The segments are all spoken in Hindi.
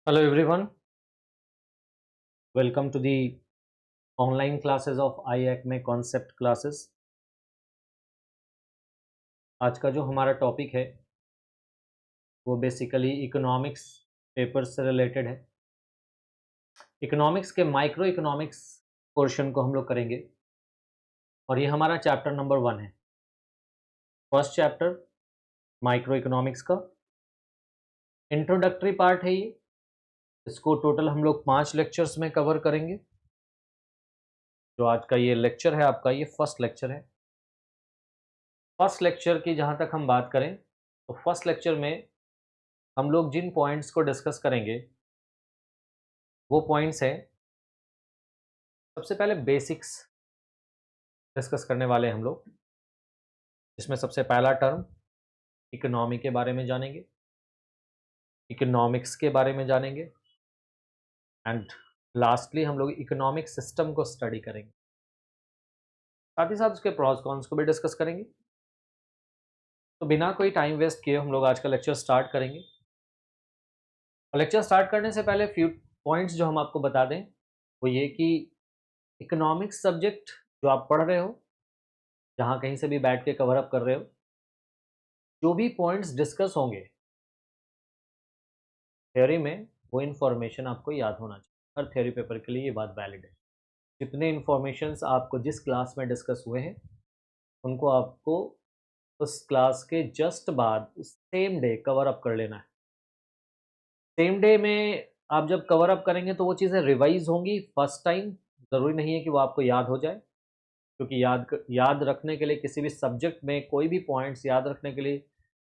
Hello everyone, welcome to the online classes of IACME concept classes। आज का जो हमारा टॉपिक है वो बेसिकली इकोनॉमिक्स पेपर से रिलेटेड है। इकोनॉमिक्स के माइक्रो इकोनॉमिक्स पोर्शन को हम लोग करेंगे और ये हमारा चैप्टर नंबर 1 है। फर्स्ट चैप्टर माइक्रो इकोनॉमिक्स का इंट्रोडक्टरी पार्ट है ये। इसको टोटल हम लोग 5 लेक्चर्स में कवर करेंगे। जो आज का ये लेक्चर है आपका, ये फर्स्ट लेक्चर है। फर्स्ट लेक्चर की जहाँ तक हम बात करें तो फर्स्ट लेक्चर में हम लोग जिन पॉइंट्स को डिस्कस करेंगे वो पॉइंट्स हैं, सबसे पहले बेसिक्स डिस्कस करने वाले हम लोग, जिसमें सबसे पहला टर्म इकोनॉमी के बारे में जानेंगे, इकोनॉमिक्स के बारे में जानेंगे एंड लास्टली हम लोग इकोनॉमिक सिस्टम को स्टडी करेंगे। साथ ही साथ उसके प्रॉस कॉन्स को भी डिस्कस करेंगे। तो बिना कोई टाइम वेस्ट किए हम लोग आज का लेक्चर स्टार्ट करेंगे। लेक्चर स्टार्ट करने से पहले फ्यू पॉइंट्स जो हम आपको बता दें वो ये कि इकोनॉमिक्स सब्जेक्ट जो आप पढ़ रहे हो, जहाँ कहीं से भी बैठ के कवर अप कर रहे हो, जो भी पॉइंट्स डिस्कस होंगे थ्योरी में, वो इन्फॉर्मेशन आपको याद होना चाहिए। हर थ्योरी पेपर के लिए ये बात वैलिड है। जितने इन्फॉर्मेशंस आपको जिस क्लास में डिस्कस हुए हैं उनको आपको उस क्लास के जस्ट बाद सेम डे कवर अप कर लेना है। सेम डे में आप जब कवर अप करेंगे तो वो चीज़ें रिवाइज होंगी फर्स्ट टाइम। ज़रूरी नहीं है कि वो आपको याद हो जाए, क्योंकि याद रखने के लिए किसी भी सब्जेक्ट में कोई भी पॉइंट्स याद रखने के लिए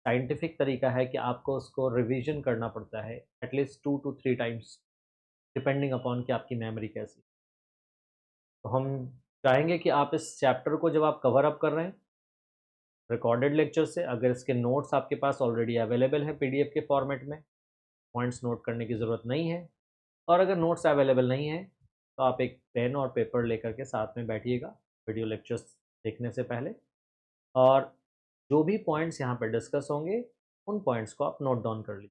साइंटिफिक तरीका है कि आपको उसको रिवीजन करना पड़ता है at least 2 to 3 times, depending upon कि आपकी मेमोरी कैसी। तो हम चाहेंगे कि आप इस चैप्टर को जब आप कवर अप कर रहे हैं रिकॉर्डेड लेक्चर से, अगर इसके नोट्स आपके पास ऑलरेडी अवेलेबल है पीडीएफ के फॉर्मेट में, पॉइंट्स नोट करने की ज़रूरत नहीं है। और अगर नोट्स अवेलेबल नहीं है तो आप एक पेन और पेपर लेकर के साथ में बैठिएगा वीडियो लेक्चर्स देखने से पहले, और जो भी पॉइंट्स यहाँ पर डिस्कस होंगे उन पॉइंट्स को आप नोट डाउन कर लीजिए।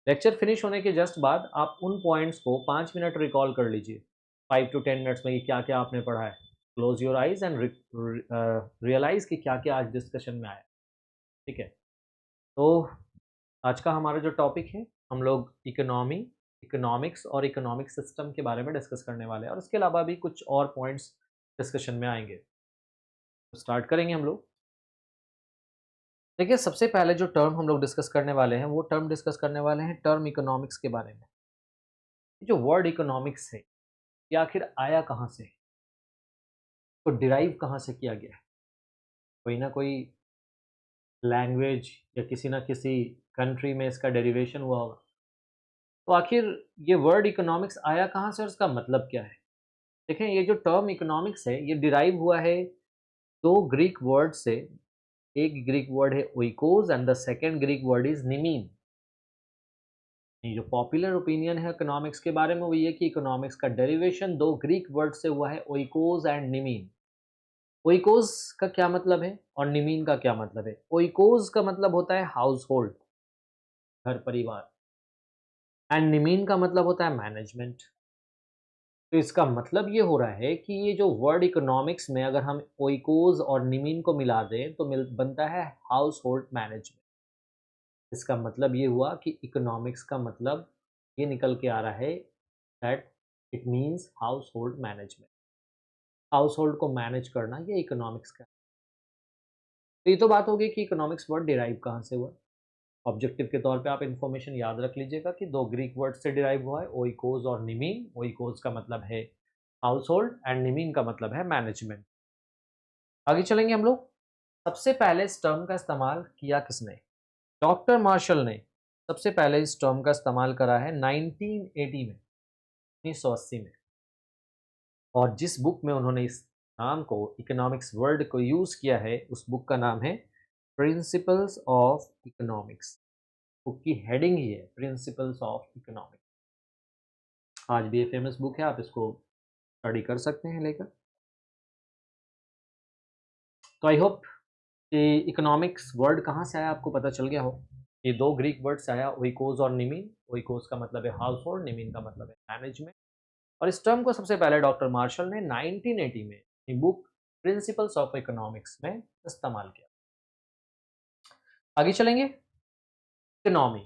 लेक्चर फिनिश होने के जस्ट बाद आप उन पॉइंट्स को 5 मिनट रिकॉल कर लीजिए, 5 to 10 मिनट्स में कि क्या क्या आपने पढ़ा है। Close your eyes and realise कि क्या क्या आज डिस्कशन में आया। ठीक है, तो आज का हमारा जो टॉपिक है, हम लोग इकोनॉमी, इकोनॉमिक्स और इकोनॉमिक सिस्टम के बारे में डिस्कस करने वाले हैं, और इसके अलावा भी कुछ और पॉइंट्स डिस्कशन में आएंगे। तो स्टार्ट करेंगे हम लोग। देखिए, सबसे पहले जो टर्म हम लोग डिस्कस करने वाले हैं वो टर्म डिस्कस करने वाले हैं टर्म इकोनॉमिक्स के बारे में। जो वर्ड इकोनॉमिक्स है ये आखिर आया कहाँ से है, तो डिराइव कहाँ से किया गया है। कोई ना कोई लैंग्वेज या किसी ना किसी कंट्री में इसका डेरिवेशन हुआ होगा। तो आखिर ये वर्ड इकोनॉमिक्स आया कहाँ से और इसका मतलब क्या है। देखें, ये जो टर्म इकोनॉमिक्स है ये डिराइव हुआ है 2 ग्रीक वर्ड से। एक ग्रीक वर्ड है oikos and the second Greek word is nemein. ये जो पॉपुलर ओपिनियन है इकोनॉमिक्स के बारे में वो ये कि इकोनॉमिक्स का डेरिवेशन 2 ग्रीक वर्ड से हुआ है, ओइकोस एंड निमीन। ओइकोस का क्या मतलब है और निमीन का क्या मतलब है। ओइकोस का मतलब होता है हाउस होल्ड, घर परिवार, एंड निमीन का मतलब होता है मैनेजमेंट। तो इसका मतलब ये हो रहा है कि ये जो वर्ड इकोनॉमिक्स में अगर हम ओइकोस और निमीन को मिला दें तो बनता है हाउस होल्ड मैनेजमेंट। इसका मतलब ये हुआ कि इकोनॉमिक्स का मतलब ये निकल के आ रहा है that it means house hold management. House hold को मैनेज करना ये इकोनॉमिक्स का है। तो ये तो बात होगी कि इकोनॉमिक्स वर्ड डिराइव कहाँ से हुआ। ऑब्जेक्टिव के तौर पे आप इन्फॉर्मेशन याद रख लीजिएगा कि 2 ग्रीक वर्ड से डिराइव हुआ है, ओइकोस और निमीन। ओइकोस का मतलब है हाउस होल्ड एंड निमीन का मतलब है मैनेजमेंट। आगे चलेंगे हम लोग। सबसे पहले इस टर्म का इस्तेमाल किया किसने। डॉक्टर मार्शल ने सबसे पहले इस टर्म का इस्तेमाल करा है 1980 में, 1980 में। और जिस बुक में उन्होंने इस नाम को, इकोनॉमिक्स वर्ड को यूज किया है, उस बुक का नाम है प्रिंसिपल्स ऑफ इकोनॉमिक्स। बुक की हेडिंग ही है प्रिंसिपल्स ऑफ इकोनॉमिक्स। आज भी ये फेमस बुक है, आप इसको स्टडी कर सकते हैं लेकर। तो आई होप कि इकोनॉमिक्स वर्ड कहाँ से आया आपको पता चल गया हो। ये दो ग्रीक वर्ड्स आया, ओइकोस और निमिन। ओइकोस का मतलब है हाउस होल्ड, निमिन का मतलब है मैनेजमेंट। और इस टर्म को सबसे पहले डॉक्टर मार्शल ने 1980 में अपनी बुक प्रिंसिपल्स ऑफ इकोनॉमिक्स में इस्तेमाल किया। आगे चलेंगे, economy.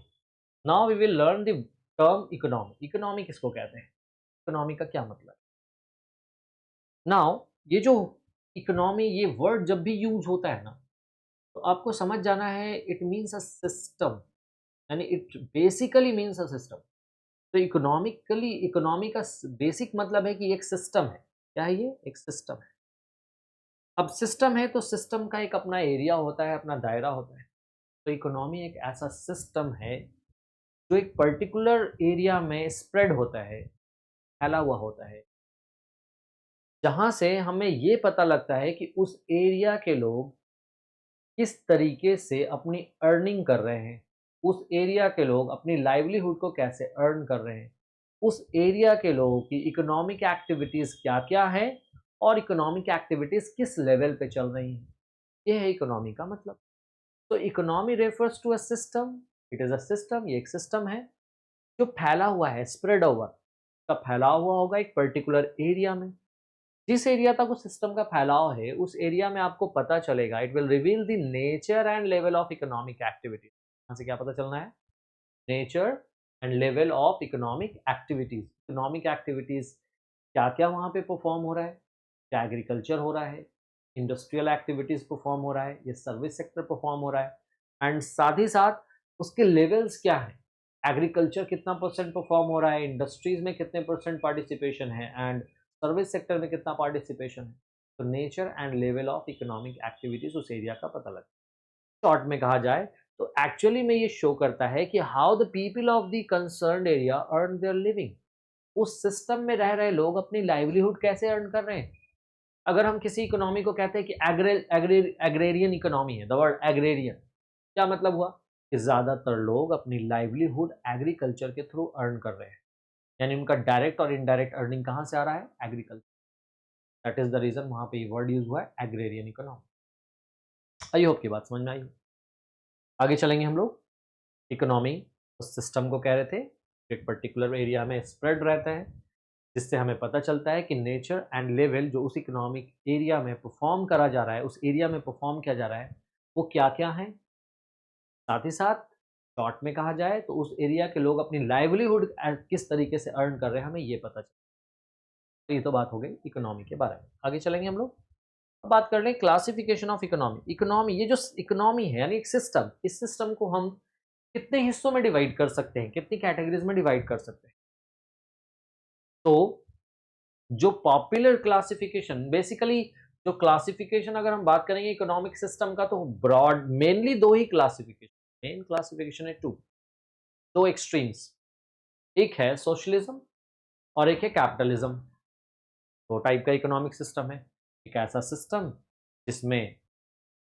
Now we will learn the term economy. Economy किसको कहते हैं, इकोनॉमी का क्या मतलब है। नाउ ये जो इकोनॉमी, ये वर्ड जब भी यूज होता है ना, तो आपको समझ जाना है इट मीन्स अ सिस्टम, यानी it basically means a system. तो इकोनॉमिकली, इकोनॉमी का बेसिक मतलब है कि एक सिस्टम है। क्या है ये, एक सिस्टम है। अब सिस्टम है तो सिस्टम का एक अपना एरिया होता है, अपना दायरा होता है। तो इकोनॉमी एक ऐसा सिस्टम है जो एक पर्टिकुलर एरिया में स्प्रेड होता है, फैला हुआ होता है, जहाँ से हमें ये पता लगता है कि उस एरिया के लोग किस तरीके से अपनी अर्निंग कर रहे हैं, उस एरिया के लोग अपनी लाइवलीहुड को कैसे अर्न कर रहे हैं, उस एरिया के लोगों की इकोनॉमिक एक्टिविटीज़ क्या-क्या हैं और इकोनॉमिक एक्टिविटीज़ किस लेवल पे चल रही हैं। ये है इकोनॉमी का मतलब। तो economy refers to a system, it is a system, ये एक सिस्टम है जो फैला हुआ है, स्प्रेड ओवर, का फैला हुआ होगा एक पर्टिकुलर एरिया में। जिस एरिया तक उस सिस्टम का फैलाव है, उस एरिया में आपको पता चलेगा, it will reveal the nature and level of economic activity. यहाँ से क्या पता चलना है, nature and level of economic activities. Economic activities क्या क्या वहाँ पे परफॉर्म हो रहा है, क्या एग्रीकल्चर हो रहा है, इंडस्ट्रियल एक्टिविटीज परफॉर्म हो रहा है, ये सर्विस सेक्टर परफॉर्म हो रहा है, एंड साथ ही साथ उसके लेवल्स क्या है, एग्रीकल्चर कितना परसेंट परफॉर्म हो रहा है, इंडस्ट्रीज में कितने परसेंट पार्टिसिपेशन है, एंड सर्विस सेक्टर में कितना पार्टिसिपेशन है। तो nature and level of economic activities उस एरिया का पता लगता है। शॉर्ट में कहा जाए तो एक्चुअली में ये शो करता है कि how the people of the concerned area earn their living. उस सिस्टम में रह रहे लोग अपनी लाइवलीहुड कैसे अर्न कर रहे हैं। अगर हम किसी इकोनॉमी को कहते हैं कि एग्रेरियन इकोनॉमी है, द वर्ड एग्रेरियन क्या मतलब हुआ कि ज़्यादातर लोग अपनी लाइवलीहुड एग्रीकल्चर के थ्रू अर्न कर रहे हैं, यानी उनका डायरेक्ट और इनडायरेक्ट अर्निंग कहाँ से आ रहा है, agriculture. That is the reason वहाँ पे ये वर्ड यूज हुआ है, एग्रेरियन इकोनॉमी। आई होप की बात समझ में आई हो। आगे चलेंगे हम लोग। इकोनॉमी उस सिस्टम को कह रहे थे, एक पर्टिकुलर एरिया में स्प्रेड रहता है, जिससे हमें पता चलता है कि नेचर एंड लेवल जो उस इकोनॉमिक एरिया में परफॉर्म करा जा रहा है, उस एरिया में परफॉर्म किया जा रहा है, वो क्या क्या है। साथ ही साथ शॉर्ट में कहा जाए तो उस एरिया के लोग अपनी लाइवलीहुड किस तरीके से अर्न कर रहे हैं, हमें ये पता चलता है। तो ये तो बात हो गई इकोनॉमी के बारे में। आगे चलेंगे हम लोग, अब बात कर लें क्लासिफिकेशन ऑफ इकोनॉमी। इकोनॉमी, ये जो इकोनॉमी है यानी एक सिस्टम, इस सिस्टम को हम कितने हिस्सों में डिवाइड कर सकते हैं, कितनी कैटेगरीज में डिवाइड कर सकते हैं। तो जो पॉपुलर क्लासिफिकेशन, बेसिकली जो क्लासिफिकेशन अगर हम बात करेंगे इकोनॉमिक सिस्टम का, तो ब्रॉड मेनली दो ही क्लासिफिकेशन, मेन क्लासिफिकेशन है टू, दो एक्सट्रीम्स। एक है सोशलिज्म और एक है कैपिटलिज्म। दो टाइप का इकोनॉमिक सिस्टम है। एक ऐसा सिस्टम जिसमें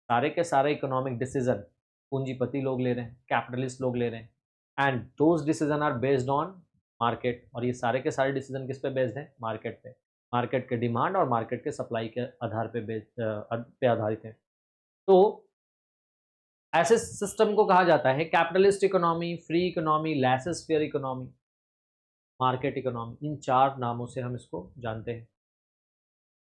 सारे के सारे इकोनॉमिक डिसीजन पूंजीपति लोग ले रहे हैं, कैपिटलिस्ट लोग ले रहे हैं, and those decision are based on market. और ये सारे के सारे डिसीजन किस पे बेस्ड हैं, मार्केट पे, मार्केट के डिमांड और मार्केट के सप्लाई के आधार पे आधारित है। तो ऐसे सिस्टम को कहा जाता है capitalist economy, free economy, laissez faire economy, market economy. इन चार नामों से हम इसको जानते हैं।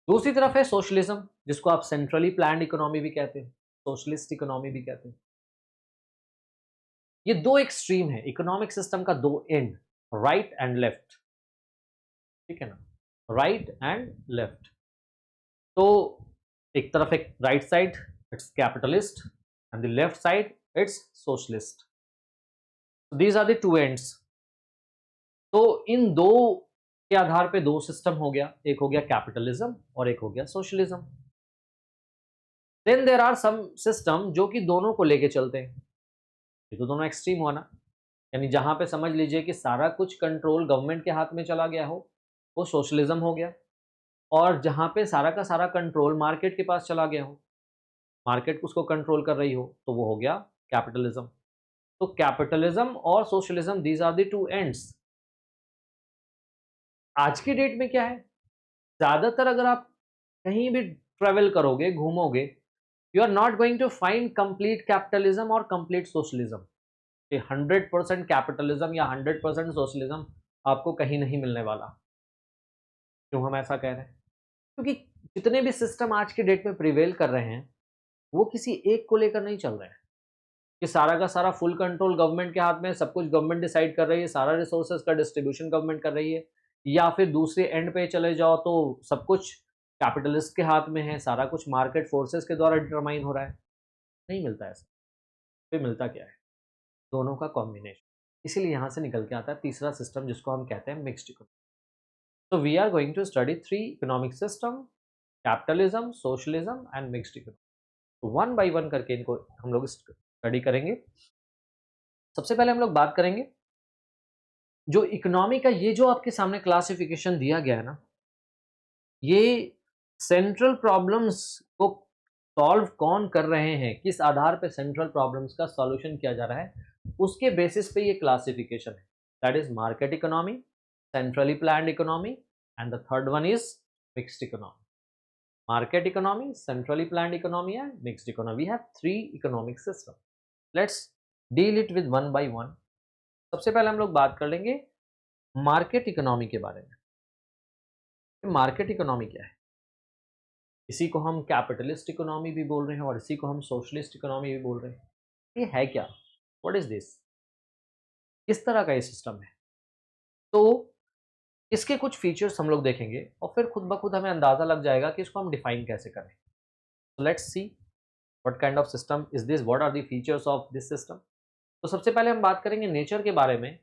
दूसरी तरफ है सोशलिज्म, जिसको आप सेंट्रली प्लान्ड इकोनॉमी भी कहते हैं, सोशलिस्ट इकोनॉमी भी कहते हैं। ये दो एक्सट्रीम है इकोनॉमिक सिस्टम का, दो एंड, राइट एंड लेफ्ट, ठीक है ना, राइट एंड लेफ्ट। तो एक तरफ एक right side, it's capitalist, and the left side it's socialist. These are the two ends. तो इन दो के आधार पे दो सिस्टम हो गया, एक हो गया कैपिटलिज्म और एक हो गया socialism. Then there are some system जो कि दोनों को लेके चलते हैं। ये तो दोनों एक्सट्रीम हुआ ना, यानी जहां पे समझ लीजिए कि सारा कुछ कंट्रोल गवर्नमेंट के हाथ में चला गया हो, वो सोशलिज्म हो गया। और जहां पे सारा का सारा कंट्रोल मार्केट के पास चला गया हो, मार्केट उसको कंट्रोल कर रही हो, तो वो हो गया कैपिटलिज्म। तो कैपिटलिज्म और socialism, these are the two ends. आज की डेट में क्या है, ज्यादातर अगर आप कहीं भी ट्रेवल करोगे, घूमोगे, you are not going to find complete capitalism और कंप्लीट सोशलिज्म। कि 100% कैपिटलिज्म या 100% सोशलिज्म आपको कहीं नहीं मिलने वाला। क्यों हम ऐसा कह रहे हैं? क्योंकि जितने भी सिस्टम आज के डेट में प्रिवेल कर रहे हैं, वो किसी एक को लेकर नहीं चल रहे हैं कि सारा का सारा फुल कंट्रोल गवर्नमेंट के हाथ में है, सब कुछ गवर्नमेंट डिसाइड कर रही है, सारा रिसोर्सेज का डिस्ट्रीब्यूशन गवर्नमेंट कर रही है, या फिर दूसरे एंड पे चले जाओ तो सब कुछ कैपिटलिस्ट के हाथ में है, सारा कुछ मार्केट फोर्सेस के द्वारा डिटरमाइन हो रहा है। नहीं मिलता ऐसा। फिर मिलता क्या है? दोनों का कॉम्बिनेशन। इसीलिए यहाँ से निकल के आता है तीसरा सिस्टम, जिसको हम कहते हैं mixed economy. So we are going to study 3 economic system: capitalism, socialism and mixed economy. तो वन बाय वन करके इनको हम लोग स्टडी करेंगे। सबसे पहले हम लोग बात करेंगे जो इकोनॉमी का ये जो आपके सामने क्लासिफिकेशन दिया गया है ना, ये सेंट्रल प्रॉब्लम्स को सॉल्व कौन कर रहे हैं, किस आधार पे सेंट्रल प्रॉब्लम्स का सॉल्यूशन किया जा रहा है, उसके बेसिस पे ये क्लासिफिकेशन है। That is market economy, centrally planned economy and the third one is mixed economy. Market economy, centrally planned economy and mixed economy. We have 3 economic system. Let's deal it with one by one. सबसे पहले हम लोग बात कर लेंगे मार्केट इकोनॉमी के बारे में। मार्केट इकोनॉमी क्या है? इसी को हम कैपिटलिस्ट इकोनॉमी भी बोल रहे हैं और इसी को हम सोशलिस्ट इकोनॉमी भी बोल रहे हैं। ये है क्या? What is this? किस तरह का ये सिस्टम है? तो इसके कुछ फीचर्स हम लोग देखेंगे और फिर खुद ब खुद हमें अंदाजा लग जाएगा कि इसको हम डिफाइन कैसे करें। So let's see what kind of system is this, what are the features of this system। तो सबसे पहले हम बात करेंगे नेचर के बारे में।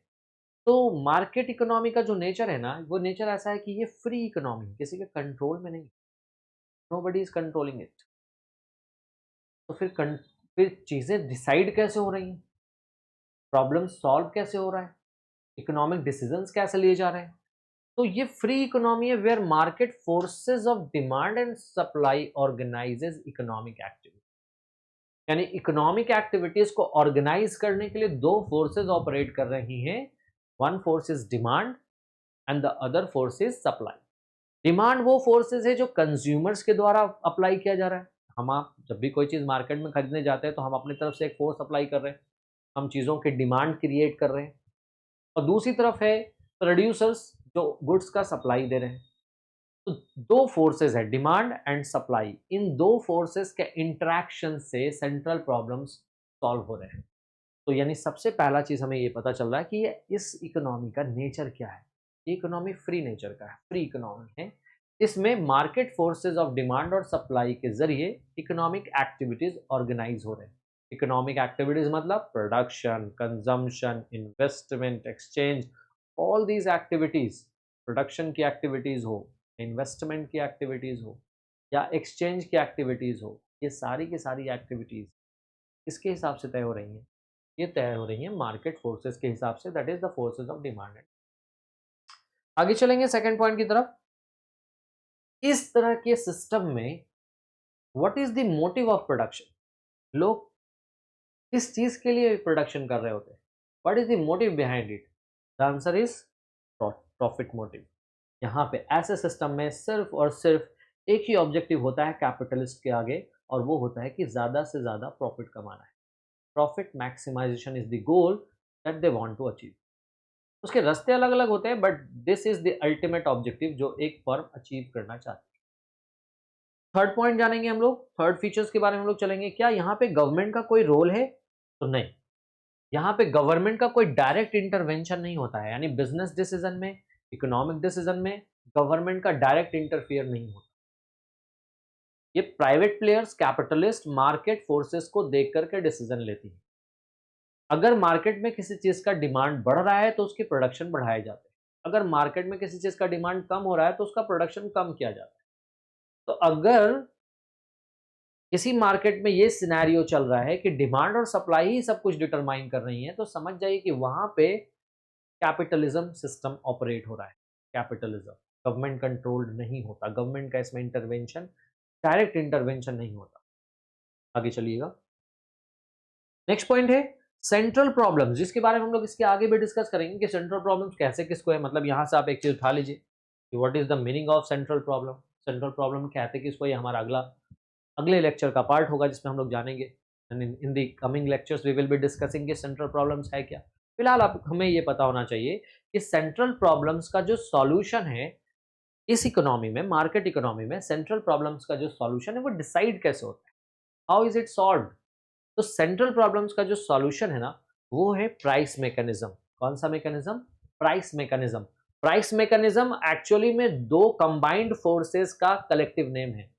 तो मार्केट इकोनॉमी का जो नेचर है ना, वो नेचर ऐसा है कि ये फ्री इकोनॉमी, किसी के कंट्रोल में नहीं, नोबडी इज कंट्रोलिंग इट। तो फिर चीजें डिसाइड कैसे हो रही हैं, प्रॉब्लम सॉल्व कैसे हो रहा है, इकोनॉमिक डिसीजंस कैसे लिए जा रहे हैं। तो ये फ्री इकोनॉमी है where market forces of demand and supply organizes economic activity. यानी इकोनॉमिक एक्टिविटीज को ऑर्गेनाइज करने के लिए दो फोर्सेस ऑपरेट कर रही हैं। One force is demand and the other force is supply. Demand वो फोर्सेस है जो कंज्यूमर्स के द्वारा अप्लाई किया जा रहा है। हम आप जब भी कोई चीज मार्केट में खरीदने जाते हैं तो हम अपनी तरफ से एक फोर्स अप्लाई कर रहे हैं, हम चीजों की डिमांड क्रिएट कर रहे हैं। और दूसरी तरफ है प्रोड्यूसर्स जो गुड्स का सप्लाई दे रहे हैं। तो दो फोर्सेस है, डिमांड एंड सप्लाई। इन दो फोर्सेस के इंटरेक्शन से सेंट्रल प्रॉब्लम्स सॉल्व हो रहे हैं। तो यानी सबसे पहला चीज हमें ये पता चल रहा है कि ये इस इकोनॉमी का नेचर क्या है। ये इकोनॉमी फ्री नेचर का है, फ्री इकोनॉमी है। इसमें मार्केट फोर्सेस ऑफ डिमांड और सप्लाई के जरिए इकोनॉमिक एक्टिविटीज ऑर्गेनाइज हो रहे हैं। इकोनॉमिक एक्टिविटीज मतलब production, consumption, investment, exchange, all these activities, production की एक्टिविटीज हो, इन्वेस्टमेंट की एक्टिविटीज हो या एक्सचेंज की एक्टिविटीज हो, ये सारी की सारी एक्टिविटीज किसके हिसाब से तय हो रही हैं? ये तय हो रही है मार्केट फोर्सेस के हिसाब से, that is the forces of demand. आगे चलेंगे सेकंड पॉइंट की तरफ। इस तरह के सिस्टम में what is the motive of production? लोग किस चीज के लिए प्रोडक्शन कर रहे होते हैं? What is the motive behind it? The answer is profit motive. यहाँ पे ऐसे सिस्टम में सिर्फ और सिर्फ एक ही ऑब्जेक्टिव होता है कैपिटलिस्ट के आगे, और वो होता है कि ज्यादा से ज्यादा प्रॉफिट कमाना है। Profit maximization is the goal that they want to achieve. उसके रास्ते अलग अलग होते हैं, but this is the ultimate objective जो एक फर्म अचीव करना चाहती है। थर्ड पॉइंट जानेंगे हम लोग, थर्ड फीचर्स के बारे में हम लोग चलेंगे। क्या यहाँ पे गवर्नमेंट का कोई रोल है? तो नहीं, यहाँ पे गवर्नमेंट का कोई डायरेक्ट इंटरवेंशन नहीं होता है। यानी बिजनेस डिसीजन में, इकोनॉमिक डिसीजन में गवर्नमेंट का डायरेक्ट इंटरफियर नहीं होता। ये private players, capitalist, market forces को देख करके डिसीजन लेती है। अगर मार्केट में किसी चीज का डिमांड बढ़ रहा है तो उसकी प्रोडक्शन बढ़ाए जाते हैं, अगर मार्केट में किसी चीज का डिमांड कम हो रहा है तो उसका प्रोडक्शन कम किया जाता है। तो अगर किसी मार्केट में ये सिनेरियो चल रहा है कि डिमांड और सप्लाई ही सब कुछ डिटरमाइन कर रही है, तो समझ जाइए कि वहां पे कैपिटलिज्म सिस्टम ऑपरेट हो रहा है। कैपिटलिज्म गवर्नमेंट कंट्रोल्ड नहीं होता, गवर्नमेंट का इसमें इंटरवेंशन, डायरेक्ट इंटरवेंशन नहीं होता। आगे चलिएगा। नेक्स्ट पॉइंट है सेंट्रल प्रॉब्लम्स, जिसके बारे में हम लोग इसके आगे भी डिस्कस करेंगे कि सेंट्रल प्रॉब्लम्स कैसे किसको है। मतलब यहाँ से आप एक चीज उठा लीजिए कि what is the meaning of central problem. Central problem कहते किसको, ये हमारा अगले लेक्चर का पार्ट होगा जिसमें हम लोग जानेंगे and in the coming lectures we will be discussing कि सेंट्रल प्रॉब्लम्स है क्या। फिलहाल आप हमें ये पता होना चाहिए कि सेंट्रल प्रॉब्लम्स का जो सॉल्यूशन है इस इकोनॉमी में, मार्केट इकोनॉमी में, सेंट्रल प्रॉब्लम्स का जो सॉल्यूशन है वो डिसाइड कैसे होता है, हाउ इज इट सॉल्व। तो सेंट्रल प्रॉब्लम्स का जो सॉल्यूशन है ना वो है प्राइस मैकेनिज्म। कौन सा mechanism? Price mechanism. Price mechanism actually में दो कंबाइंड फोर्सेस का कलेक्टिव नेम है।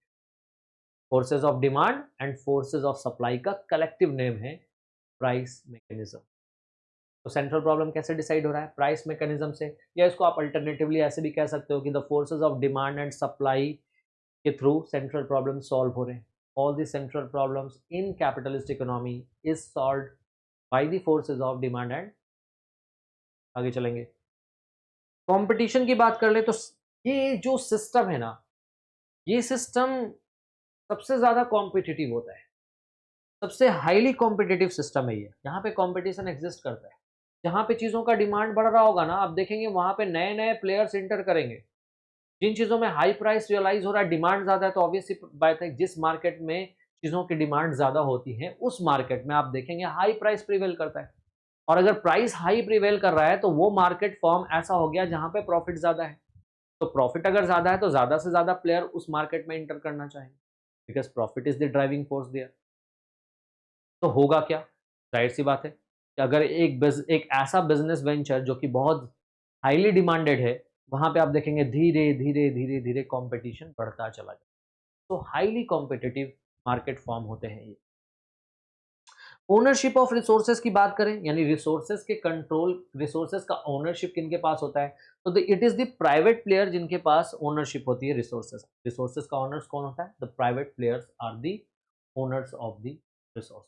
Forces of demand and forces of supply का कलेक्टिव नेम है प्राइस मैकेनिज्म। तो सेंट्रल प्रॉब्लम कैसे डिसाइड हो रहा है? प्राइस मैकेनिज्म से, या इसको आप अल्टरनेटिवली ऐसे भी कह सकते हो कि the forces of demand and supply के थ्रू सेंट्रल प्रॉब्लम सॉल्व हो रहे हैं। All the central problems in capitalist economy is solved by the forces of demand and, आगे चलेंगे। कंपटीशन की बात कर ले तो ये जो सिस्टम है ना, ये सिस्टम सबसे ज्यादा कॉम्पिटिटिव होता है, सबसे हाईली कॉम्पिटिटिव सिस्टम है ये। यहाँ पे कंपटीशन एग्जिस्ट करता है, जहाँ पे चीजों का डिमांड बढ़ रहा होगा ना, आप देखेंगे वहां पे नए नए प्लेयर्स इंटर करेंगे। जिन चीजों में हाई प्राइस रियलाइज हो रहा है, डिमांड ज्यादा है, तो ऑब्वियसली बात है जिस मार्केट में चीजों की डिमांड ज्यादा होती है उस मार्केट में आप देखेंगे हाई प्राइस प्रिवेल करता है। और अगर प्राइस हाई प्रिवेल कर रहा है तो वो मार्केट फॉर्म ऐसा हो गया जहां पे प्रॉफिट ज्यादा है। तो प्रॉफिट अगर ज्यादा है तो ज्यादा से ज्यादा प्लेयर उस मार्केट में इंटर करना चाहेंगे, because profit is the driving force there. तो होगा क्या? जाहिर सी बात है कि अगर एक ऐसा बिजनेस वेंचर जो कि बहुत हाईली डिमांडेड है, वहां पे आप देखेंगे धीरे धीरे धीरे धीरे कंपटीशन बढ़ता चला जाए। तो हाईली कॉम्पिटिटिव मार्केट फॉर्म होते हैं ये। ओनरशिप ऑफ रिसोर्सेज की बात करें, यानी रिसोर्सेज के कंट्रोल, रिसोर्सेज का ओनरशिप किनके पास होता है? तो it is the private player जिनके पास ओनरशिप होती है रिसोर्सेज। रिसोर्सेज का ओनर्स कौन होता है? The private players are the owners of the resource.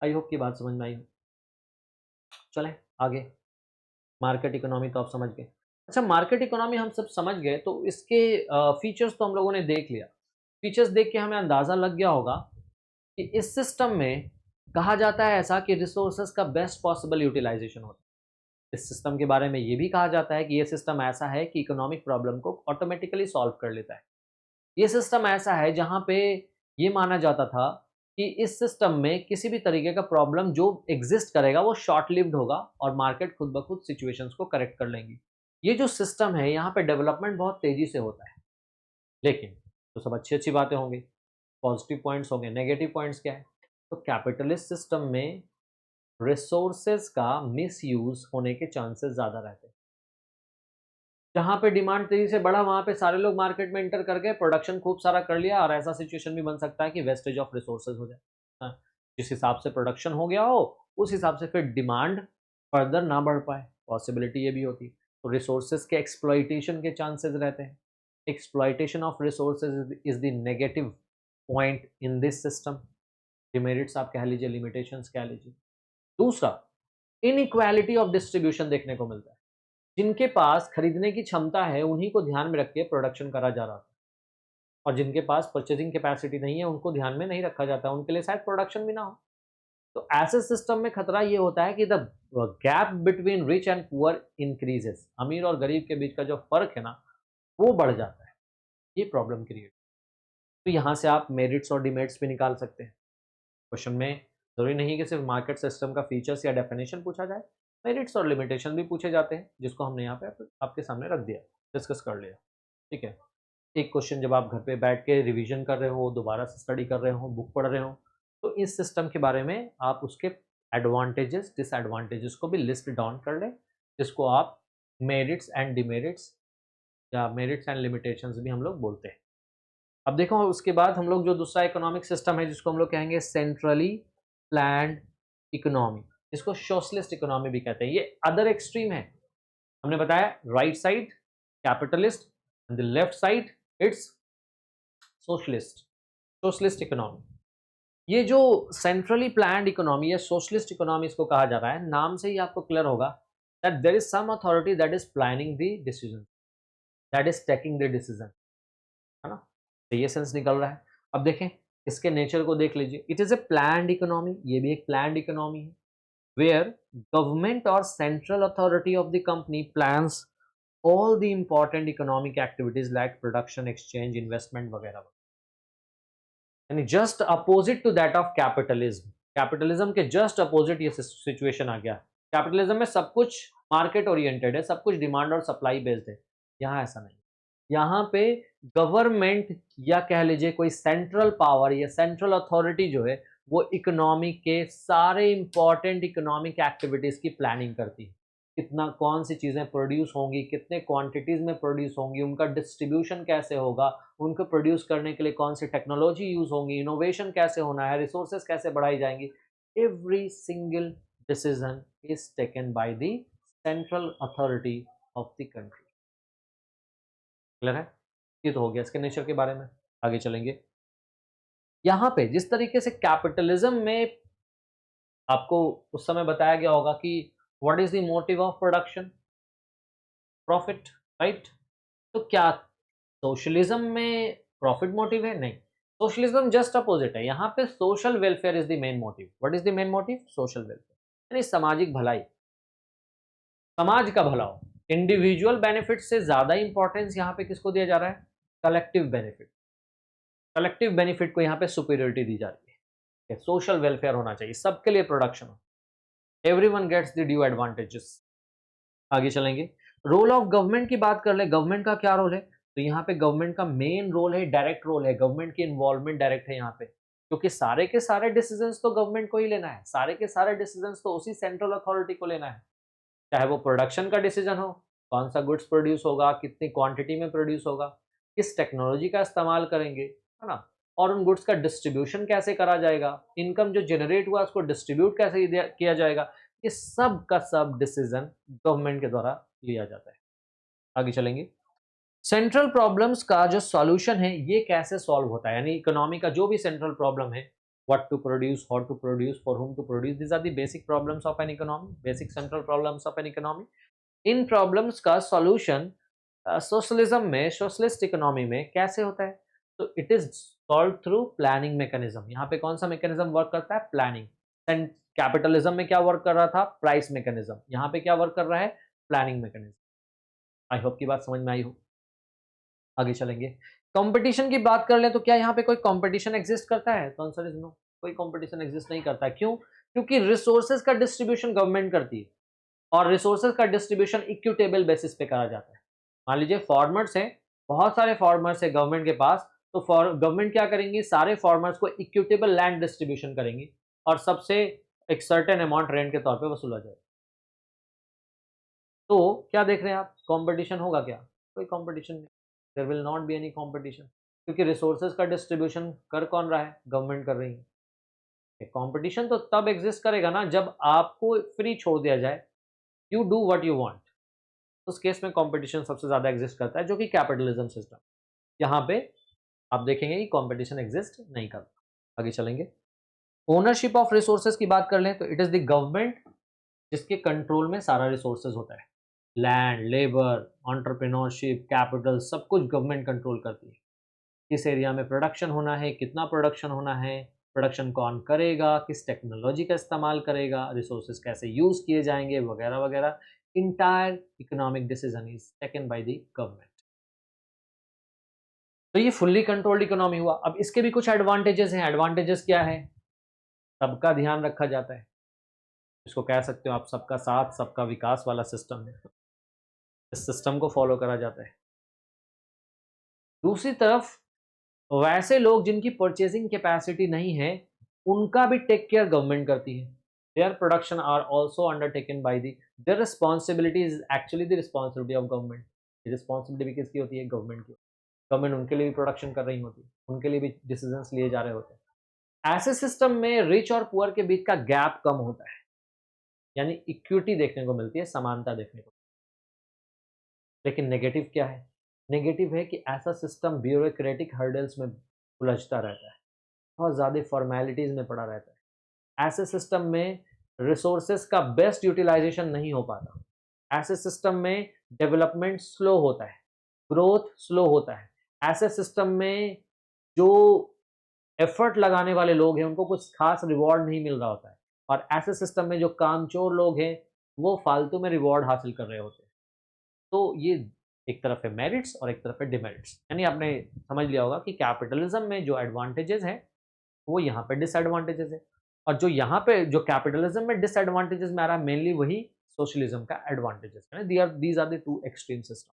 I hope की बात समझ में आई हो। चलें आगे। मार्केट इकोनॉमी तो आप समझ गए। अच्छा, मार्केट इकोनॉमी हम सब समझ गए तो इसके फीचर्स तो हम लोगों ने देख लिया। फीचर्स देख के हमें अंदाजा लग गया होगा कि इस सिस्टम में कहा जाता है ऐसा कि रिसोर्सेज का बेस्ट पॉसिबल यूटिलाइजेशन होता है। इस सिस्टम के बारे में ये भी कहा जाता है कि ये सिस्टम ऐसा है कि इकोनॉमिक प्रॉब्लम को ऑटोमेटिकली सॉल्व कर लेता है। ये सिस्टम ऐसा है जहाँ पे ये माना जाता था कि इस सिस्टम में किसी भी तरीके का प्रॉब्लम जो एग्जिस्ट करेगा वो शॉर्ट लिव्ड होगा और मार्केट खुद ब खुद सिचुएशंस को करेक्ट कर लेंगी। ये जो सिस्टम है यहाँ पे डेवलपमेंट बहुत तेजी से होता है। लेकिन तो सब अच्छी अच्छी बातें होंगी, पॉजिटिव पॉइंट्स होंगे, नेगेटिव पॉइंट्स क्या है? तो कैपिटलिस्ट सिस्टम में रिसोर्सेज का मिसयूज होने के चांसेस ज़्यादा रहते हैं। जहाँ पे डिमांड तेजी से बढ़ा वहाँ पे सारे लोग मार्केट में एंटर कर गए, प्रोडक्शन खूब सारा कर लिया, और ऐसा सिचुएशन भी बन सकता है कि वेस्टेज ऑफ रिसोर्सेज हो जाए। हाँ, जिस हिसाब से प्रोडक्शन हो गया हो उस हिसाब से फिर डिमांड फर्दर ना बढ़ पाए, पॉसिबिलिटी ये भी होती है। तो रिसोर्सेज के एक्सप्लॉइटेशन के चांसेस रहते हैं। Exploitation of resources is the negative point in this system. Demerits आप कह लीजिए, लिमिटेशंस कह लीजिए। दूसरा, इनइक्वालिटी ऑफ डिस्ट्रीब्यूशन देखने को मिलता है। जिनके पास खरीदने की क्षमता है उन्हीं को ध्यान में रख के प्रोडक्शन करा जा रहा था, और जिनके पास परचेजिंग कैपेसिटी नहीं है उनको ध्यान में नहीं रखा जाता, उनके लिए शायद प्रोडक्शन भी ना हो। तो ऐसे सिस्टम में खतरा ये होता है कि the gap between rich and poor increases. अमीर और गरीब के बीच का जो फर्क है ना वो बढ़ जाता है। ये प्रॉब्लम क्रिएट। तो यहाँ से आप मेरिट्स और डिमेरिट्स भी निकाल सकते हैं। क्वेश्चन में जरूरी नहीं कि सिर्फ मार्केट सिस्टम का फीचर्स या डेफिनेशन पूछा जाए, मेरिट्स और लिमिटेशन भी पूछे जाते हैं, जिसको हमने यहाँ पे आपके सामने रख दिया, डिस्कस कर लिया। ठीक है। एक क्वेश्चन जब आप घर पे बैठ के रिवीजन कर रहे हो, दोबारा से स्टडी कर रहे हो, बुक पढ़ रहे हो, तो इस सिस्टम के बारे में आप उसके एडवांटेजेस डिसएडवांटेजेस को भी लिस्ट डाउन कर लें, जिसको आप मेरिट्स एंड डिमेरिट्स या मेरिट्स एंड लिमिटेशंस भी हम लोग बोलते हैं। अब देखो उसके बाद हम लोग जो दूसरा इकोनॉमिक सिस्टम है जिसको हम लोग कहेंगे सेंट्रली प्लान्ड इकोनॉमी, जिसको सोशलिस्ट इकोनॉमी भी कहते हैं। ये अदर एक्सट्रीम है। हमने बताया right side capitalist and the left side it's socialist, socialist economy. ये जो सेंट्रली प्लान्ड इकोनॉमी या सोशलिस्ट इकोनॉमी इसको कहा जा रहा है, नाम से ही आपको क्लियर होगा that there is some authority that is planning the decision, that is taking the decision, है ना? तो ये सेंस निकल रहा है। अब देखें इसके नेचर को देख लीजिए। It is a planned economy, ये भी एक प्लान्ड इकोनॉमी है, वेयर गवर्नमेंट और central authority of the company plans all the important economic activities like production, exchange, investment वगैरह। यानी just opposite to that of capitalism. Capitalism के जस्ट अपोजिट ये सिचुएशन आ गया। कैपिटलिज्म में सब कुछ मार्केट ओरिएंटेड है, सब कुछ डिमांड और सप्लाई बेस्ड है। यहाँ ऐसा नहीं। यहाँ पे गवर्नमेंट या कह लीजिए कोई सेंट्रल पावर या सेंट्रल अथॉरिटी जो है वो इकोनॉमी के सारे इंपॉर्टेंट इकोनॉमिक एक्टिविटीज की प्लानिंग करती है। कितना कौन सी चीज़ें प्रोड्यूस होंगी, कितने क्वांटिटीज़ में प्रोड्यूस होंगी, उनका डिस्ट्रीब्यूशन कैसे होगा, उनको प्रोड्यूस करने के लिए कौन सी टेक्नोलॉजी यूज़ होंगी, इनोवेशन कैसे होना है, रिसोर्सेज कैसे बढ़ाई जाएंगी। Every single decision is taken by the central authority of the country. Clear है? ये तो हो गया इसके नेचर के बारे में। आगे चलेंगे। यहाँ पे जिस तरीके से कैपिटलिज्म में आपको उस समय बताया गया होगा कि what is the motive of production, profit, right? तो क्या सोशलिज्म में प्रॉफिट मोटिव है? नहीं, सोशलिज्म जस्ट अपोजिट है। यहाँ पे social welfare is the main motive. What is the main motive? Social welfare, यानी सामाजिक भलाई, समाज का भला हो। इंडिविजुअल बेनिफिट से ज्यादा इंपॉर्टेंस यहाँ पे किसको दिया जा रहा है? Collective benefit. कलेक्टिव बेनिफिट को यहाँ पे सुपीरियरिटी दी जा रही है। सोशल वेलफेयर होना चाहिए, सबके लिए प्रोडक्शन हो, everyone gets the due advantages. आगे चलेंगे। रोल ऑफ गवर्नमेंट की बात कर ले। गवर्नमेंट का क्या रोल है? तो यहाँ पे गवर्नमेंट का मेन रोल है, डायरेक्ट रोल है। गवर्नमेंट की इन्वॉल्वमेंट डायरेक्ट है यहाँ पे, क्योंकि सारे के सारे डिसीजंस तो गवर्नमेंट को ही लेना है, सारे के सारे डिसीजंस तो उसी सेंट्रल अथॉरिटी को लेना है। चाहे वो प्रोडक्शन का डिसीजन हो, कौन सा गुड्स प्रोड्यूस होगा, कितनी क्वांटिटी में प्रोड्यूस होगा, किस टेक्नोलॉजी का इस्तेमाल करेंगे, है ना, और उन गुड्स का डिस्ट्रीब्यूशन कैसे करा जाएगा, इनकम जो जनरेट हुआ उसको डिस्ट्रीब्यूट कैसे किया जाएगा, ये सब का सब डिसीजन गवर्नमेंट के द्वारा लिया जाता है। आगे चलेंगे। सेंट्रल प्रॉब्लम्स का जो सॉल्यूशन है ये कैसे सॉल्व होता है, यानी इकोनॉमी का जो भी सेंट्रल प्रॉब्लम है, what to produce, how to produce, for whom to produce, these are the basic problems of an economy, basic central problems of an economy. इन प्रॉब्लम्स का सॉल्यूशन सोशलिज्म में, सोशलिस्ट इकोनॉमी में कैसे होता है? तो it is solve through planning mechanism. यहाँ पे कौन सा मैकेनिज्म वर्क करता है? प्लानिंग। एंड कैपिटलिज्म में क्या वर्क कर रहा था? Price mechanism. यहाँ पे क्या वर्क कर रहा है? Planning mechanism. आई होप की बात समझ में आई हो। आगे चलेंगे। कंपटीशन की बात कर ले तो क्या यहाँ पे कोई कंपटीशन एग्जिस्ट करता है? तो आंसर इज नो, कोई कंपटीशन एग्जिस्ट नहीं करता है। क्यों? क्योंकि रिसोर्सेज का डिस्ट्रीब्यूशन गवर्नमेंट करती है, और रिसोर्सेज का डिस्ट्रीब्यूशन इक्विटेबल बेसिस पे करा जाता है। मान लीजिए फार्मर्स हैं, बहुत सारे फार्मर्स है गवर्नमेंट के पास, तो गवर्नमेंट क्या करेंगी? सारे फार्मर्स को इक्विटेबल लैंड डिस्ट्रीब्यूशन करेंगी और सबसे एक सर्टेन अमाउंट रेंट के तौर पे वसूला जाएगा। तो क्या देख रहे हैं आप? कंपटीशन होगा क्या? कोई कंपटीशन नहीं। There will not be any competition, क्योंकि रिसोर्सेज का डिस्ट्रीब्यूशन कर कौन रहा है? गवर्नमेंट कर रही है। कंपटीशन तो तब एग्जिस्ट करेगा ना जब आपको फ्री छोड़ दिया जाए, you do what you want. उस केस में कंपटीशन सबसे ज्यादा एग्जिस्ट करता है, जो कि कैपिटलिज्म सिस्टम। यहाँ पे आप देखेंगे कि कंपटीशन एग्जिस्ट नहीं करता। आगे चलेंगे। ओनरशिप ऑफ रिसोर्सेज की बात कर लें तो इट इज द गवर्नमेंट जिसके कंट्रोल में सारा रिसोर्सेज होता है। लैंड, लेबर, एंटरप्रेन्योरशिप, कैपिटल, सब कुछ गवर्नमेंट कंट्रोल करती है। किस एरिया में प्रोडक्शन होना है, कितना प्रोडक्शन होना है, प्रोडक्शन कौन करेगा, किस टेक्नोलॉजी का इस्तेमाल करेगा, रिसोर्सेज कैसे यूज किए जाएंगे, वगैरह वगैरह। Entire economic decision is taken by the government. तो ये फुल्ली कंट्रोल्ड इकोनॉमी हुआ। अब इसके भी कुछ एडवांटेजेस हैं। एडवांटेजेस क्या है? सबका ध्यान रखा जाता है, इसको कह सकते हो आप सबका साथ सबका विकास वाला सिस्टम है। इस सिस्टम को फॉलो करा जाता है। दूसरी तरफ वैसे लोग जिनकी परचेजिंग कैपेसिटी नहीं है, उनका भी टेक केयर गवर्नमेंट करती है। Their production are also undertaken by the, their responsibility is actually the responsibility of government. Responsibility भी किसकी होती है? गवर्नमेंट की। गवर्नमेंट उनके लिए भी प्रोडक्शन कर रही होती है, उनके लिए भी डिसीजंस लिए जा रहे होते हैं। ऐसे सिस्टम में रिच और पुअर के बीच का गैप कम होता है, यानी इक्विटी देखने को मिलती है, समानता देखने को। लेकिन नेगेटिव क्या है? नेगेटिव है कि ऐसा सिस्टम ब्यूरोक्रेटिक हर्डल्स में उलझता रहता है, बहुत ज़्यादा फॉर्मेलिटीज़ में पड़ा रहता है। ऐसे सिस्टम में रिसोर्सेज का बेस्ट यूटिलाइजेशन नहीं हो पाता। ऐसे सिस्टम में डेवलपमेंट स्लो होता है, ग्रोथ स्लो होता है। ऐसे सिस्टम में जो एफर्ट लगाने वाले लोग हैं उनको कुछ खास रिवॉर्ड नहीं मिल रहा होता है, और ऐसे सिस्टम में जो कामचोर लोग हैं वो फालतू में रिवॉर्ड हासिल कर रहे होते हैं। तो ये एक तरफ है मेरिट्स और एक तरफ है डिमेरिट्स। यानी आपने समझ लिया होगा कि कैपिटलिज्म में जो एडवांटेजेस हैं वो यहाँ पे डिसएडवांटेजेस है। और जो यहाँ पे जो कैपिटलिज्म में डिसएडवांटेजेस में आ रहा है मेनली वही सोशलिज्म का एडवांटेजेस है। These are the two extreme system.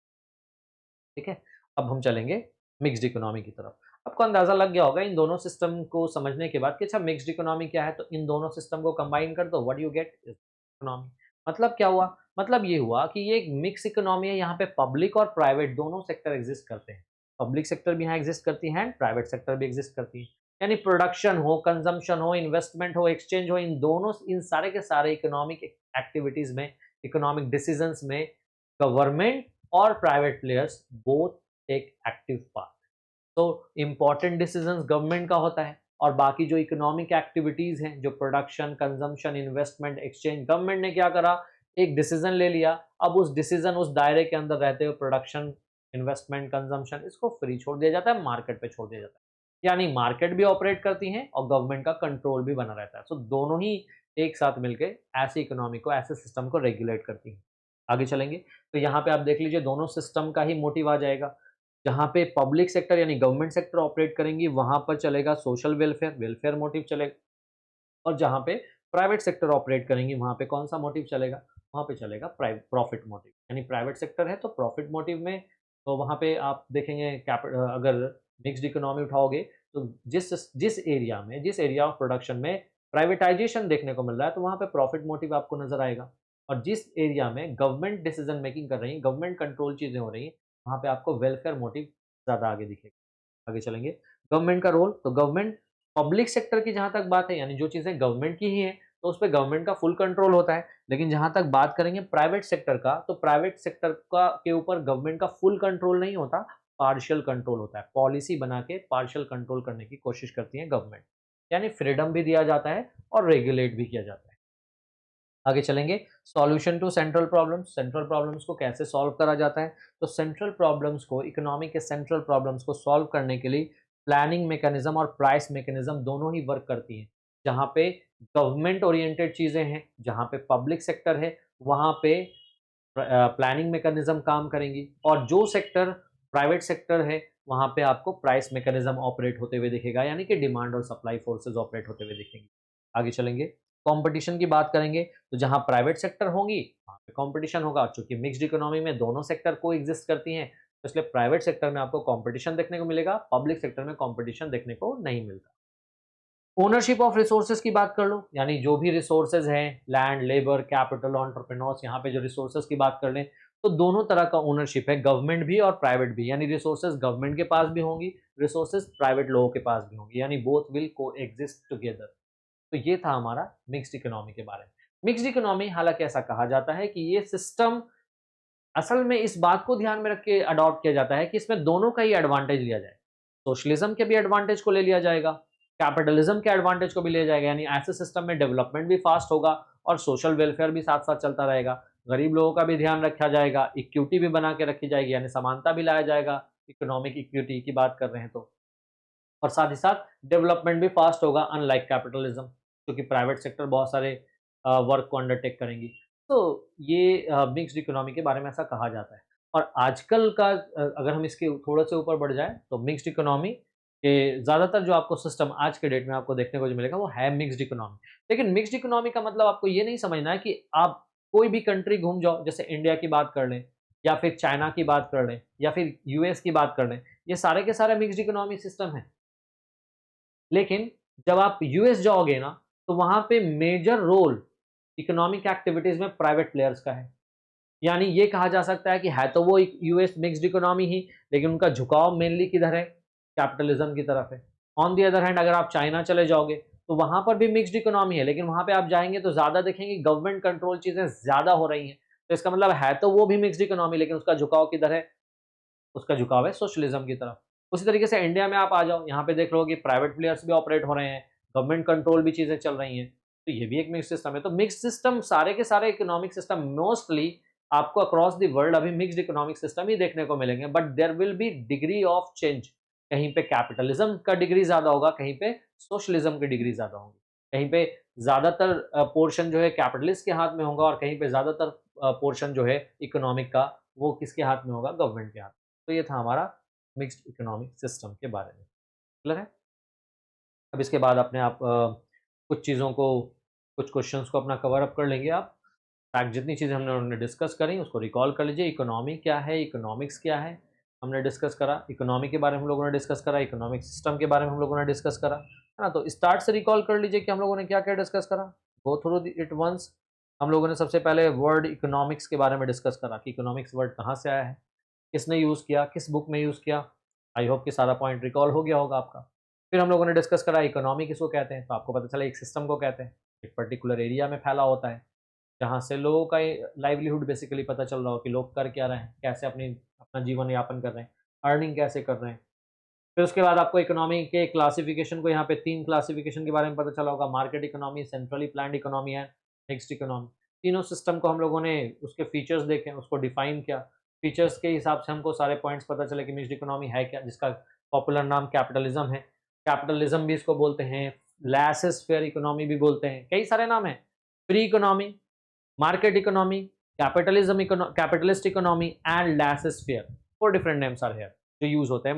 ठीक है? अब हम चलेंगे मिक्स्ड इकोनॉमी की तरफ। आपको अंदाज़ा लग गया होगा इन दोनों सिस्टम को समझने के बाद कि अच्छा मिक्स्ड इकोनॉमी क्या है, तो इन दोनों सिस्टम को कंबाइन कर दो, what you get is economy. मतलब क्या हुआ? मतलब ये हुआ कि ये एक मिक्स इकोनॉमी है, यहाँ पे पब्लिक और प्राइवेट दोनों सेक्टर एग्ज़िस्ट करते हैं। पब्लिक सेक्टर भी यहाँ एग्ज़िस्ट करती है एंड प्राइवेट सेक्टर भी एग्ज़िस्ट करती है। यानी प्रोडक्शन हो, कंज़म्पशन हो, इन्वेस्टमेंट हो, एक्सचेंज हो, इन सारे के सारे इकोनॉमिक एक्टिविटीज़ में, इकोनॉमिक डिसीज़न्स में गवर्नमेंट और private players both take active part. तो इम्पोर्टेंट डिसीजंस गवर्नमेंट का होता है और बाकी जो इकोनॉमिक एक्टिविटीज हैं, जो production, consumption, investment, exchange, government ने क्या करा, एक डिसीजन ले लिया। अब उस डिसीजन, उस दायरे के अंदर रहते हुए प्रोडक्शन, इन्वेस्टमेंट, कंजम्पशन इसको फ्री छोड़ दिया जाता है, मार्केट पे छोड़ दिया जाता है। यानी मार्केट भी ऑपरेट करती हैं और गवर्नमेंट का कंट्रोल भी बना रहता है। सो दोनों ही एक साथ मिलकर ऐसी इकोनॉमी को, ऐसे सिस्टम को रेगुलेट करती हैं। आगे चलेंगे तो यहाँ पे आप देख लीजिए दोनों सिस्टम का ही मोटिव आ जाएगा। जहाँ पे पब्लिक सेक्टर यानी गवर्नमेंट सेक्टर ऑपरेट करेंगी, वहाँ पर चलेगा सोशल वेलफेयर, वेलफेयर मोटिव चलेगा। और जहाँ पे प्राइवेट सेक्टर ऑपरेट करेंगी, वहाँ पे कौन सा मोटिव चलेगा? वहाँ पे चलेगा प्रॉफिट मोटिव। यानी प्राइवेट सेक्टर है तो प्रॉफिट मोटिव में, तो वहाँ पे आप देखेंगे अगर मिक्स्ड इकोनॉमी उठाओगे, तो जिस एरिया में, जिस एरिया ऑफ प्रोडक्शन में प्राइवेटाइजेशन देखने को मिल रहा है, तो वहाँ पे प्रॉफिट मोटिव आपको नज़र आएगा। और जिस एरिया में गवर्नमेंट डिसीजन मेकिंग कर रही है, गवर्नमेंट कंट्रोल चीज़ें हो रही हैं, वहाँ पे आपको वेलफेयर मोटिव ज़्यादा आगे दिखेगा। आगे चलेंगे, गवर्नमेंट का रोल, तो गवर्नमेंट पब्लिक सेक्टर की जहाँ तक बात है, यानी जो चीज़ें गवर्नमेंट की ही हैं, तो उसपे गवर्नमेंट का फुल कंट्रोल होता है। लेकिन जहाँ तक बात करेंगे प्राइवेट सेक्टर का, तो प्राइवेट सेक्टर का के ऊपर गवर्नमेंट का फुल कंट्रोल नहीं होता, पार्शियल कंट्रोल होता है। पॉलिसी बना के पार्शियल कंट्रोल करने की कोशिश करती है गवर्नमेंट। यानी फ्रीडम भी दिया जाता है और रेगुलेट भी किया जाता है। आगे चलेंगे, solution to central problems. Central problems को कैसे सॉल्व करा जाता है? तो सेंट्रल प्रॉब्लम्स को, इकोनॉमी के सेंट्रल प्रॉब्लम्स को सॉल्व करने के लिए प्लानिंग मैकेनिज्म और प्राइस मैकेनिज्म दोनों ही वर्क करती हैं। जहाँ पे गवर्नमेंट ओरिएंटेड चीज़ें हैं, जहाँ पे पब्लिक सेक्टर है, वहाँ पे प्लानिंग मैकेनिज्म काम करेंगी। और जो सेक्टर प्राइवेट सेक्टर है, वहाँ पे आपको प्राइस मैकेनिज्म ऑपरेट होते हुए दिखेगा, यानी कि डिमांड और सप्लाई फोर्सेस ऑपरेट होते हुए दिखेंगे। आगे चलेंगे, कंपटीशन की बात करेंगे, तो जहाँ प्राइवेट सेक्टर होंगी, वहाँ पे कंपटीशन होगा। चूंकि मिक्स्ड इकोनॉमी में दोनों सेक्टर को एग्जिस्ट करती हैं, तो इसलिए प्राइवेट सेक्टर में आपको कंपटीशन देखने को मिलेगा, पब्लिक सेक्टर में कंपटीशन देखने को नहीं मिलता। ओनरशिप ऑफ रिसोर्सेज की बात कर लो, यानी जो भी रिसोर्सेज हैं, लैंड, लेबर, कैपिटल, एंटरप्रेन्योर्स, यहाँ पे जो रिसोर्सेज की बात कर लें, तो दोनों तरह का ओनरशिप है, गवर्नमेंट भी और प्राइवेट भी। यानी रिसोर्सेज गवर्नमेंट के पास भी होंगी, रिसोर्सेज प्राइवेट लोगों के पास भी होंगी, यानी बोथ विल को एग्जिस्ट टुगेदर। तो ये था हमारा मिक्स्ड इकोनॉमी के बारे में। मिक्स्ड इकोनॉमी, हालांकि ऐसा कहा जाता है कि ये सिस्टम असल में इस बात को ध्यान में रख के अडॉप्ट किया जाता है कि इसमें दोनों का ही एडवांटेज लिया जाए। सोशलिज्म के भी एडवांटेज को ले लिया जाएगा, कैपिटलिज्म के एडवांटेज को भी लिया जाएगा। यानी ऐसे सिस्टम में डेवलपमेंट भी फास्ट होगा और सोशल वेलफेयर भी साथ साथ चलता रहेगा। गरीब लोगों का भी ध्यान रखा जाएगा, इक्विटी भी बना के रखी जाएगी, यानी समानता भी लाया जाएगा। इकोनॉमिक इक्विटी की बात कर रहे हैं तो, और साथ ही साथ डेवलपमेंट भी फास्ट होगा, अनलाइक कैपिटलिज्म, क्योंकि प्राइवेट सेक्टर बहुत सारे वर्क को अंडरटेक करेंगी। तो ये मिक्स्ड इकोनॉमी के बारे में ऐसा कहा जाता है। और आजकल का अगर हम इसके थोड़े से ऊपर बढ़ जाएँ, तो मिक्स्ड इकोनॉमी के ज़्यादातर जो आपको सिस्टम आज के डेट में आपको देखने को जो मिलेगा, वो है मिक्स्ड इकोनॉमी। लेकिन मिक्स्ड इकोनॉमी का मतलब आपको ये नहीं समझना है कि आप कोई भी कंट्री घूम जाओ, जैसे इंडिया की बात कर लें या फिर चाइना की बात कर लें या फिर यूएस की बात कर लें, ये सारे के सारे मिक्स्ड इकोनॉमी सिस्टम हैं। लेकिन जब आप यूएस जाओगे ना, तो वहाँ पे मेजर रोल इकोनॉमिक एक्टिविटीज़ में प्राइवेट प्लेयर्स का है। यानी ये कहा जा सकता है कि है तो वो एक यूएस मिक्स्ड इकोनॉमी ही, लेकिन उनका झुकाव मेनली किधर है? कैपिटलिज़्म की तरफ है। ऑन द अदर हैंड अगर आप चाइना चले जाओगे, तो वहाँ पर भी मिक्स्ड इकोनॉमी है, लेकिन वहाँ पे आप जाएँगे तो ज़्यादा देखेंगे गवर्नमेंट कंट्रोल चीज़ें ज़्यादा हो रही हैं। तो इसका मतलब है तो वो भी मिक्स्ड इकोनॉमी, लेकिन उसका झुकाव किधर है? उसका झुकाव है सोशलिज्म की तरफ। उसी तरीके से इंडिया में आप आ जाओ, यहाँ पे देख लो कि प्राइवेट प्लेयर्स भी ऑपरेट हो रहे हैं, गवर्नमेंट कंट्रोल भी चीज़ें चल रही हैं, तो ये भी एक मिक्स्ड सिस्टम है। तो मिक्स्ड सिस्टम, सारे के सारे इकोनॉमिक सिस्टम मोस्टली आपको अक्रॉस द वर्ल्ड अभी मिक्स्ड इकोनॉमिक सिस्टम ही देखने को मिलेंगे, but there will be degree of change. कहीं पे कैपिटलिज्म का डिग्री ज़्यादा होगा, कहीं पे सोशलिज्म की डिग्री ज़्यादा होगी। कहीं पे ज़्यादातर पोर्शन जो है कैपिटलिस्ट के हाथ में होगा और कहीं पे ज़्यादातर पोर्शन जो है इकोनॉमिक का, वो किसके हाथ में होगा? गवर्नमेंट के हाथ में। तो ये था हमारा मिक्स्ड इकोनॉमिक सिस्टम के बारे में। क्लियर है? अब इसके बाद अपने आप कुछ चीज़ों को, कुछ क्वेश्चंस को अपना कवर अप कर लेंगे आप। फैक्ट जितनी चीज़ें हमने डिस्कस करी उसको रिकॉल कर लीजिए। इकोनॉमी क्या है, इकोनॉमिक्स क्या है, हमने डिस्कस करा। इकोनॉमी के बारे में हम लोगों ने डिस्कस करा, इकोनॉमिक सिस्टम के बारे में हम लोगों ने डिस्कस करा, है ना। तो स्टार्ट से रिकॉल कर लीजिए कि हम लोगों ने क्या क्या डिस्कस करा। Go through it once. हम लोगों ने सबसे पहले वर्ड इकोनॉमिक्स के बारे में डिस्कस करा कि इकोनॉमिक्स वर्ड कहाँ से आया है, किसने यूज़ किया, किस बुक में यूज़ किया। आई होप कि सारा पॉइंट रिकॉल हो गया होगा आपका। फिर हम लोगों ने डिस्कस करा इकोनॉमी किसको कहते हैं, तो आपको पता चला एक सिस्टम को कहते हैं, एक पर्टिकुलर एरिया में फैला होता है, जहाँ से लोगों का लाइवलीहुड बेसिकली पता चल रहा हो कि लोग कर क्या रहे हैं, कैसे अपना जीवन यापन कर रहे हैं, अर्निंग कैसे कर रहे हैं। फिर उसके बाद आपको इकोनॉमी के क्लासिफिकेशन को, यहाँ पे 3 क्लासिफिकेशन के बारे में पता चला होगा, market economy, centrally planned economy and mixed economy. तीनों सिस्टम को हम लोगों ने उसके फीचर्स देखे, उसको डिफाइन किया। फीचर्स के हिसाब से हमको सारे पॉइंट्स पता चले कि मिक्स्ड इकोनॉमी है क्या, जिसका पॉपुलर नाम कैपिटलिज्म है। कैपिटलिज्म भी इसको बोलते हैं, लैसेस फेयर इकोनॉमी भी बोलते हैं, कई सारे नाम हैं। Free economy, market economy, capitalist economy and laissez faire, 4 different names are here जो यूज होते हैं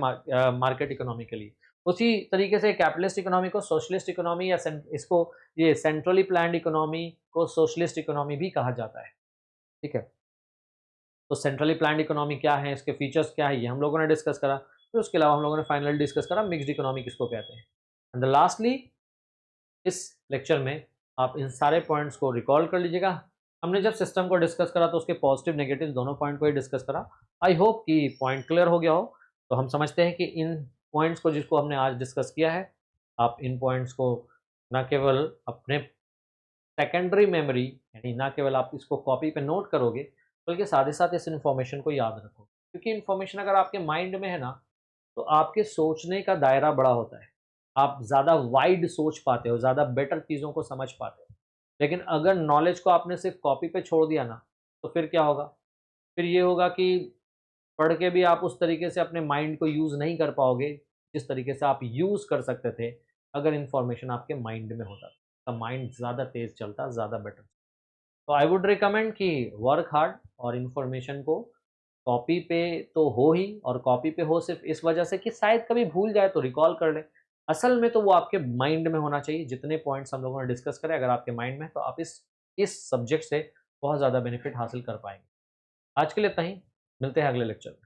मार्केट इकोनॉमी के लिए। उसी तरीके से कैपिटलिस्ट इकोनॉमी को सोशलिस्ट इकोनॉमी या इसको ये सेंट्रली प्लान्ड इकोनॉमी को सोशलिस्ट इकोनॉमी भी कहा जाता है। ठीक है, तो सेंट्रली प्लान्ड इकोनॉमी क्या है, इसके फीचर्स क्या है, ये हम लोगों ने डिस्कस करा। फिर उसके अलावा हम लोगों ने फाइनली डिस्कस करा मिक्स्ड इकोनॉमी किसको कहते हैं। एंड लास्टली इस लेक्चर में आप इन सारे पॉइंट्स को रिकॉल कर लीजिएगा। हमने जब सिस्टम को डिस्कस करा तो उसके पॉजिटिव नेगेटिव दोनों पॉइंट को ही डिस्कस करा। आई होप कि पॉइंट क्लियर हो गया हो। तो हम समझते हैं कि इन पॉइंट्स को जिसको हमने आज डिस्कस किया है, आप इन पॉइंट्स को ना केवल अपने सेकेंडरी मेमोरी, यानी ना केवल आप इसको कॉपी पे नोट करोगे, बल्कि साथ ही साथ इस इन्फॉर्मेशन को याद रखो, क्योंकि इन्फॉर्मेशन अगर आपके माइंड में है ना, तो आपके सोचने का दायरा बड़ा होता है। आप ज़्यादा वाइड सोच पाते हो, ज़्यादा बेटर चीज़ों को समझ पाते हो। लेकिन अगर नॉलेज को आपने सिर्फ कॉपी पे छोड़ दिया ना, तो फिर क्या होगा? फिर ये होगा कि पढ़ के भी आप उस तरीके से अपने माइंड को यूज़ नहीं कर पाओगे, जिस तरीके से आप यूज़ कर सकते थे, अगर इन्फॉर्मेशन आपके माइंड में होता। तो माइंड ज़्यादा तेज़ चलता, ज़्यादा बेटर। तो आई वुड रिकमेंड कि वर्क हार्ड और इन्फॉर्मेशन को कॉपी पे तो हो ही, और कॉपी पे हो सिर्फ इस वजह से कि शायद कभी भूल जाए तो रिकॉल कर ले। असल में तो वो आपके माइंड में होना चाहिए। जितने पॉइंट्स हम लोगों ने डिस्कस करे अगर आपके माइंड में है, तो आप इस सब्जेक्ट से बहुत ज़्यादा बेनिफिट हासिल कर पाएंगे। आज के लिए इतना ही, मिलते हैं अगले लेक्चर में।